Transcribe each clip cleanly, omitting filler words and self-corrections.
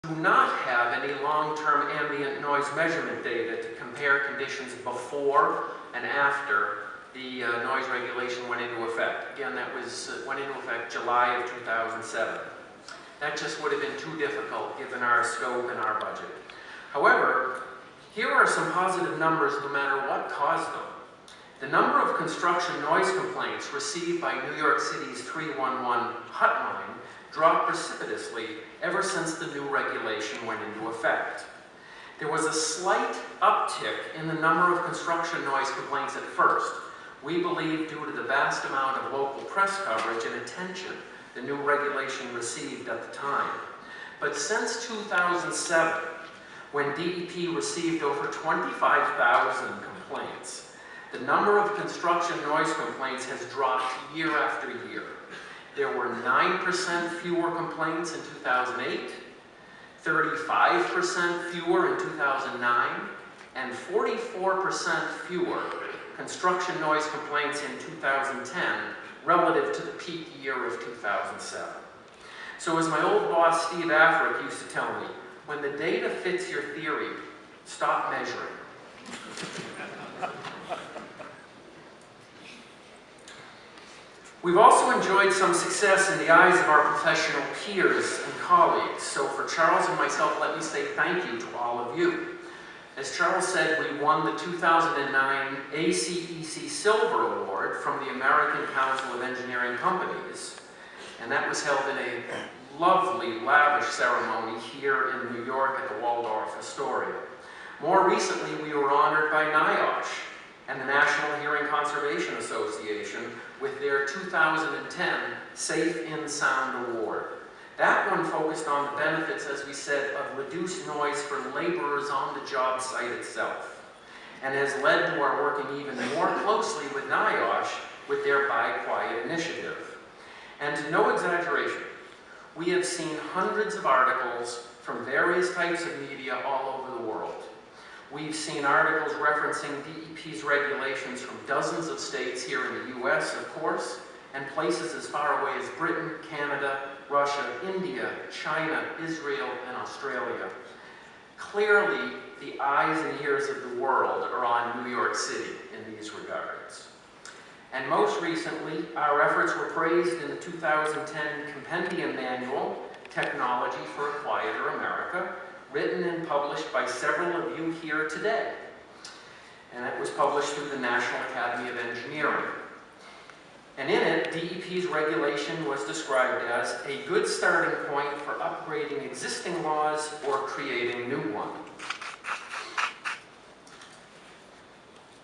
do not have any long-term ambient noise measurement data to compare conditions before and after the noise regulation went into effect. Again, that went into effect July of 2007. That just would have been too difficult given our scope and our budget. However, here are some positive numbers no matter what caused them. The number of construction noise complaints received by New York City's 311 hotline dropped precipitously ever since the new regulation went into effect. There was a slight uptick in the number of construction noise complaints at first, we believe due to the vast amount of local press coverage and attention the new regulation received at the time. But since 2007, when DEP received over 25,000 complaints, the number of construction noise complaints has dropped year after year. There were 9% fewer complaints in 2008, 35% fewer in 2009, and 44% fewer construction noise complaints in 2010 relative to the peak year of 2007. So as my old boss Steve Afric used to tell me, when the data fits your theory, stop measuring. We've also enjoyed some success in the eyes of our professional peers and colleagues. So for Charles and myself, let me say thank you to all of you. As Charles said, we won the 2009 ACEC Silver Award from the American Council of Engineering Companies, and that was held in a lovely, lavish ceremony here in New York at the Waldorf Astoria. More recently, we were honored by NIOSH and the National Hearing Conservation Association with their 2010 Safe in Sound Award. That one focused on the benefits, as we said, of reduced noise for laborers on the job site itself, and has led to our working even more closely with NIOSH with their Buy Quiet initiative. And no exaggeration, we have seen hundreds of articles from various types of media all over the world. We've seen articles referencing DEP's regulations from dozens of states here in the US, of course, and places as far away as Britain, Canada, Russia, India, China, Israel, and Australia. Clearly, the eyes and ears of the world are on New York City in these regards. And most recently, our efforts were praised in the 2010 Compendium Manual, Technology for a Quieter America, written and published by several of you here today. And it was published through the National Academy of Engineering. And in it, DEP's regulation was described as a good starting point for upgrading existing laws or creating new ones.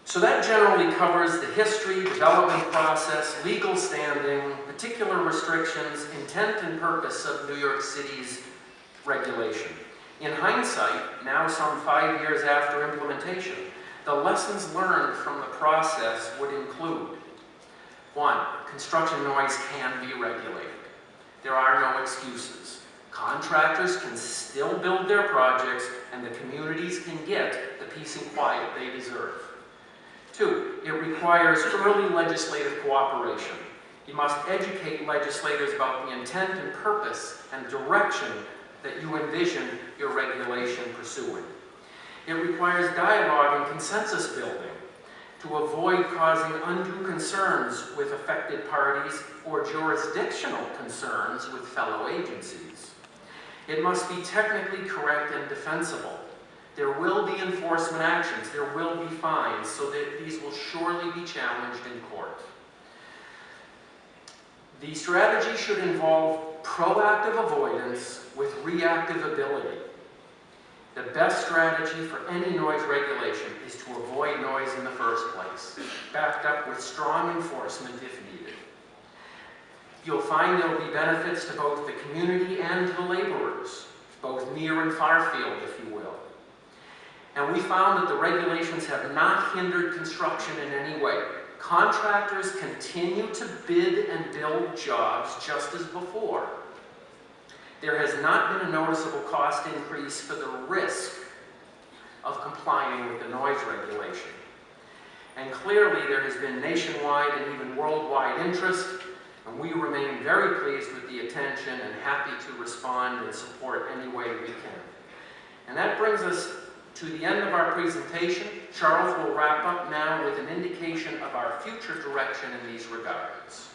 So that generally covers the history, development process, legal standing, particular restrictions, intent and purpose of New York City's regulation. In hindsight, now some 5 years after implementation, the lessons learned from the process would include: 1, construction noise can be regulated. There are no excuses. Contractors can still build their projects and the communities can get the peace and quiet they deserve. 2, it requires early legislative cooperation. You must educate legislators about the intent and purpose and direction that you envision your regulation pursuing. It requires dialogue and consensus building to avoid causing undue concerns with affected parties or jurisdictional concerns with fellow agencies. It must be technically correct and defensible. There will be enforcement actions, there will be fines, so that these will surely be challenged in court. The strategy should involve proactive avoidance with reactive ability. The best strategy for any noise regulation is to avoid noise in the first place, backed up with strong enforcement if needed. You'll find there will be benefits to both the community and to the laborers, both near and far field, if you will. And we found that the regulations have not hindered construction in any way. Contractors continue to bid and build jobs just as before. There has not been a noticeable cost increase for the risk of complying with the noise regulation. And clearly there has been nationwide and even worldwide interest And we remain very pleased with the attention and happy to respond and support any way we can. And that brings us to the end of our presentation. Charles will wrap up now with an indication of our future direction in these regards.